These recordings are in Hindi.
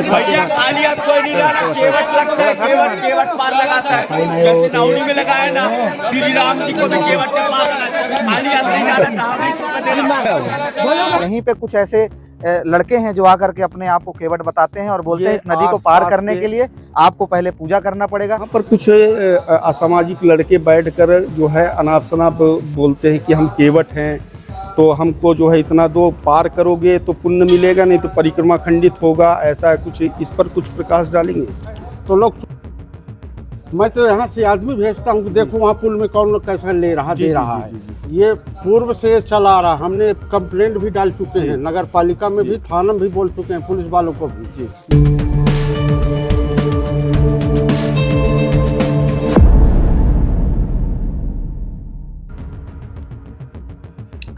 भैया खाली आप कोई नहीं जाना, केवट लगता है, केवट पार लगाता है। जैसे नाउड़ी में लगाया ना, श्री राम जी को भी केवट के पार लगाया, खाली आप नहीं जाना। यहीं पे कुछ ऐसे लड़के हैं जो आकर के अपने आप को केवट बताते हैं और बोलते हैं इस नदी को पार करने के लिए आपको पहले पूजा करना पड़ेगा। यहाँ पर कुछ असामाजिक लड़के बैठकर जो है अनाप शनाप बोलते हैं कि हम केवट हैं, तो हमको जो है इतना दो पार करोगे तो पुण्य मिलेगा, नहीं तो परिक्रमा खंडित होगा। ऐसा कुछ इस पर कुछ प्रकाश डालेंगे तो लोग। मैं तो यहाँ से आदमी भेजता हूँ कि देखो वहाँ पुल में कौन कैसा ले रहा दे रहा है। ये पूर्व से चला आ रहा, हमने कंप्लेंट भी डाल चुके हैं, नगर पालिका में भी, थाना में भी बोल चुके हैं, पुलिस वालों को भी।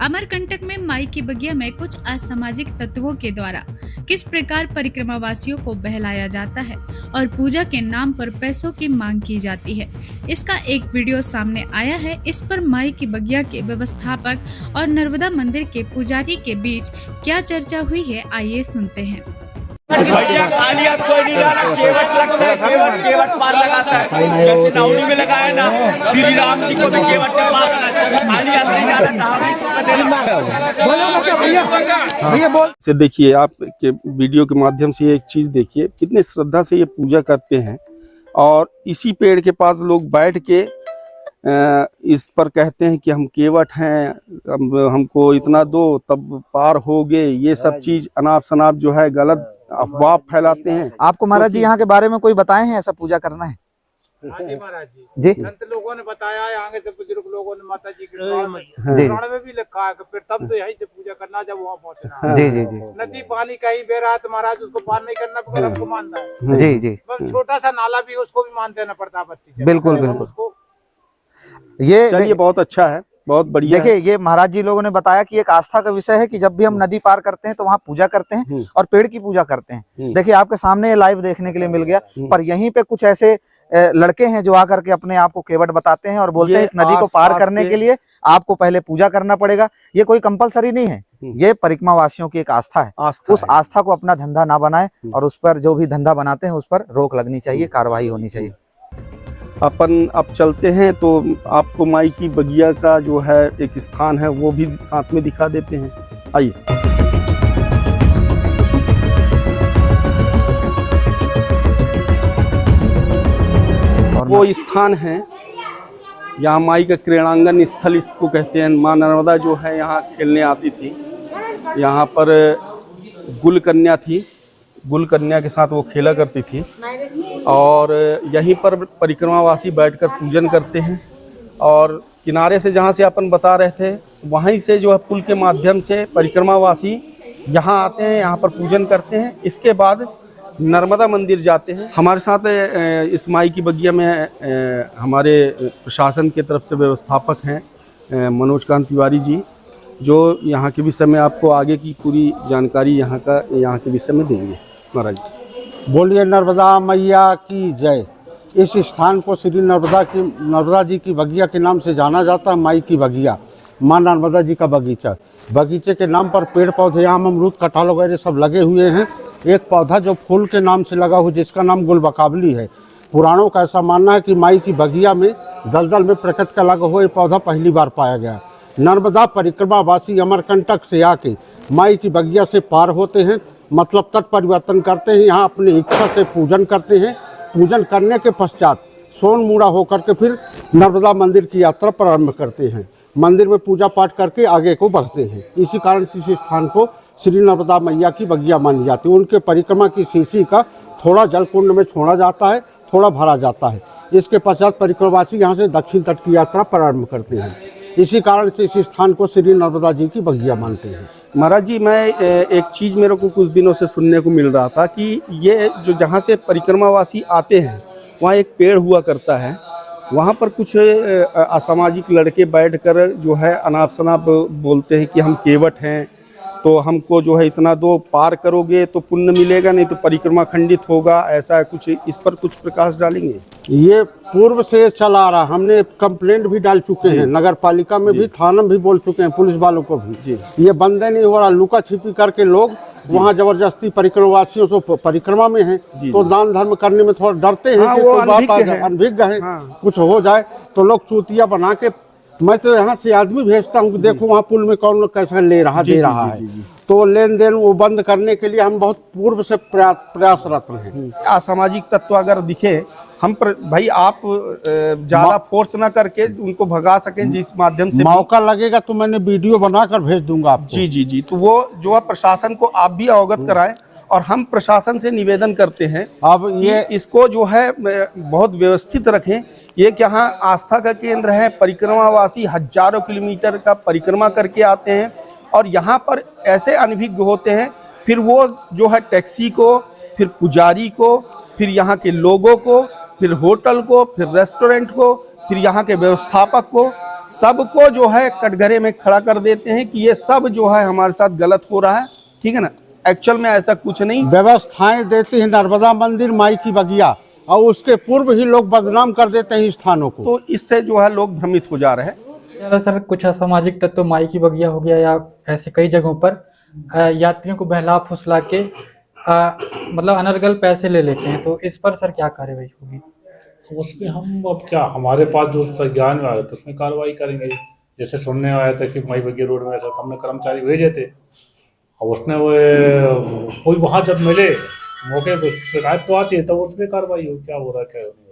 अमरकंटक में माई की बगिया में कुछ असामाजिक तत्वों के द्वारा किस प्रकार परिक्रमावासियों को बहलाया जाता है और पूजा के नाम पर पैसों की मांग की जाती है, इसका एक वीडियो सामने आया है। इस पर माई की बगिया के व्यवस्थापक और नर्मदा मंदिर के पुजारी के बीच क्या चर्चा हुई है, आइए सुनते हैं। भैया खाली आप कोई नहीं जाना, केवट लगता है, केवट पार लगाता है। जैसे नाउड़ी में लगाया ना, श्री राम जी को भी केवट के पार लगाया, खाली आप नहीं जाना। से देखिए, आप के वीडियो के माध्यम से एक चीज देखिए, कितने श्रद्धा से ये पूजा करते हैं और इसी पेड़ के पास लोग बैठ के इस पर कहते हैं कि हम केवट हैं, हमको इतना दो तब पार होगे। ये सब चीज अनाप शनाप जो है गलत अफवाह फैलाते हैं। आपको महाराज जी यहाँ के बारे में कोई बताए हैं ऐसा पूजा करना है? हाँ जी महाराज जी, संत लोगों ने बताया है, आगे से बुजुर्ग लोगों ने माता जी के जी पुराण में भी लिखा है कि फिर तब तो यहीं से पूजा करना जब वहाँ पहुँचना। जी जी जी नदी पानी कहीं बह रहा है तो महाराज उसको पार नहीं करना पड़ेगा, हमको मानना है। जी जी, छोटा सा नाला भी उसको भी मान देना पड़ता है बत्ती। बिल्कुल बिल्कुल। ये चलिए, बहुत अच्छा है, बहुत बढ़िया। देखिए, ये महाराज जी लोगों ने बताया कि एक आस्था का विषय है कि जब भी हम नदी पार करते हैं तो वहाँ पूजा करते हैं और पेड़ की पूजा करते हैं। देखिए, आपके सामने ये लाइव देखने के लिए मिल गया, पर यहीं पे कुछ ऐसे लड़के हैं जो आकर के अपने आप को केवट बताते हैं और बोलते हैं इस नदी को पार करने के लिए आपको पहले पूजा करना पड़ेगा। ये कोई कंपलसरी नहीं है, ये परिक्रमा वासियों की एक आस्था है। उस आस्था को अपना धंधा ना बनाए और उस पर जो भी धंधा बनाते हैं उस पर रोक लगनी चाहिए, कार्रवाई होनी चाहिए। अपन अब चलते हैं तो आपको माई की बगिया का जो है एक स्थान है वो भी साथ में दिखा देते हैं, आइए। वो स्थान है यहाँ माई का क्रीड़ांगन स्थल इसको कहते हैं। माँ नर्मदा जो है यहाँ खेलने आती थी, यहाँ पर गुल कन्या थी, गुल कन्या के साथ वो खेला करती थी और यहीं पर परिक्रमावासी बैठकर पूजन करते हैं। और किनारे से जहाँ से अपन बता रहे थे वहीं से जो है पुल के माध्यम से परिक्रमावासी यहाँ आते हैं, यहाँ पर पूजन करते हैं। इसके बाद नर्मदा मंदिर जाते हैं। हमारे साथ इस माई की बगिया में हमारे प्रशासन की तरफ से व्यवस्थापक हैं मनोज कांत तिवारी जी, जो यहाँ के विषय में आपको आगे की पूरी जानकारी यहाँ के विषय में देंगे। महाराज बोलिए नर्मदा मैया की जय। इस स्थान को श्री नर्मदा जी की बगिया के नाम से जाना जाता है। माई की बगिया, माँ नर्मदा जी का बगीचा। बगीचे के नाम पर पेड़ पौधे, आम अमरूद कटहल वगैरह सब लगे हुए हैं। एक पौधा जो फूल के नाम से लगा हुआ जिसका नाम गुलबकावली है। पुराणों का ऐसा मानना है कि माई की बगिया में दलदल में प्रकृति का लगा हुआ ये पौधा पहली बार पाया गया। नर्मदा परिक्रमावासी अमरकंटक से आके माई की बगिया से पार होते हैं, मतलब तट परिवर्तन करते हैं, यहाँ अपनी इच्छा से पूजन करते हैं। पूजन करने के पश्चात सोनमुड़ा होकर के फिर नर्मदा मंदिर की यात्रा प्रारंभ करते हैं। मंदिर में पूजा पाठ करके आगे को बढ़ते हैं। इसी कारण से इस स्थान को श्री नर्मदा मैया की बगिया मानी जाती है। उनके परिक्रमा की शीशी का थोड़ा जल कुंड में छोड़ा जाता है, थोड़ा भरा जाता है। इसके पश्चात परिक्रमावासी यहाँ से दक्षिण तट की यात्रा प्रारंभ करते हैं। इसी कारण से इस स्थान को श्री नर्मदा जी की बगिया मानते हैं। महाराज जी, मैं एक चीज़ मेरे को कुछ दिनों से सुनने को मिल रहा था कि ये जो जहाँ से परिक्रमावासी आते हैं वहाँ एक पेड़ हुआ करता है, वहाँ पर कुछ असामाजिक लड़के बैठकर जो है अनाप शनाप बोलते हैं कि हम केवट हैं, तो हमको जो है इतना दो, पार करोगे तो पुण्य मिलेगा, नहीं तो परिक्रमा खंडित होगा, ऐसा कुछ इस पर कुछ प्रकाश डालेंगे? ये पूर्व से चला आ रहा, हमने कंप्लेंट भी डाल चुके हैं, नगर पालिका में भी, थाना में भी बोल चुके हैं, पुलिस वालों को भी। ये बंद नहीं हो रहा, लुका छिपी करके लोग वहाँ जबरदस्ती परिक्रमवासियों से परिक्रमा में हैं तो दान धर्म करने में थोड़ा डरते हैं कि कोई बात आ जाए, अनभिज्ञ है, कुछ हो जाए तो लोग चूतिया बना के। मैं तो यहाँ से आदमी भेजता हूँ कि देखो वहाँ पुल में कौन कैसा ले रहा दे रहा है, तो लेन देन वो बंद करने के लिए हम बहुत पूर्व से प्रयासरत हैं। असामाजिक तत्व अगर दिखे हम भाई आप ज्यादा फोर्स ना करके उनको भगा सकें, जिस माध्यम से मौका लगेगा तो मैंने वीडियो बनाकर भेज दूंगा आपको। जी, तो वो जो है प्रशासन को आप भी अवगत कराएं, और हम प्रशासन से निवेदन करते हैं अब ये इसको जो है बहुत व्यवस्थित रखें। ये यहाँ आस्था का केंद्र है, परिक्रमावासी हजारों किलोमीटर का परिक्रमा करके आते हैं और यहाँ पर ऐसे अनभिज्ञ होते हैं, फिर वो जो है टैक्सी को, फिर पुजारी को, फिर यहाँ के लोगों को, फिर होटल को, फिर रेस्टोरेंट को, फिर यहाँ के व्यवस्थापक को, सबको जो है कटघरे में खड़ा कर देते हैं कि ये सब जो है हमारे साथ गलत हो रहा है। ठीक है ना, एक्चुअल में ऐसा कुछ नहीं। व्यवस्थाएं देती है नर्मदा मंदिर, माई की बगिया, और उसके पूर्व ही लोग बदनाम कर देते हैं स्थानों को, तो इससे जो है लोग भ्रमित हो जा रहे हैं। सर कुछ असामाजिक तत्व माई की बगिया हो गया या ऐसे कई जगहों पर यात्रियों को बहला फुसला के मतलब अनर्गल पैसे ले लेते हैं, तो इस पर सर क्या कार्रवाई होगी? उसमें हम अब क्या, हमारे पास जो संज्ञान में आया तो उसमें कार्रवाई करेंगे। जैसे सुनने में आया था कि माई बगिया रोड में ऐसा, तो हमने कर्मचारी भेजे थे, और उसने वो कोई वहाँ जब मिले मौके पर शिकायत तो आती है, तो उसमें कार्रवाई हो, क्या हो रहा है क्या हो रहा है।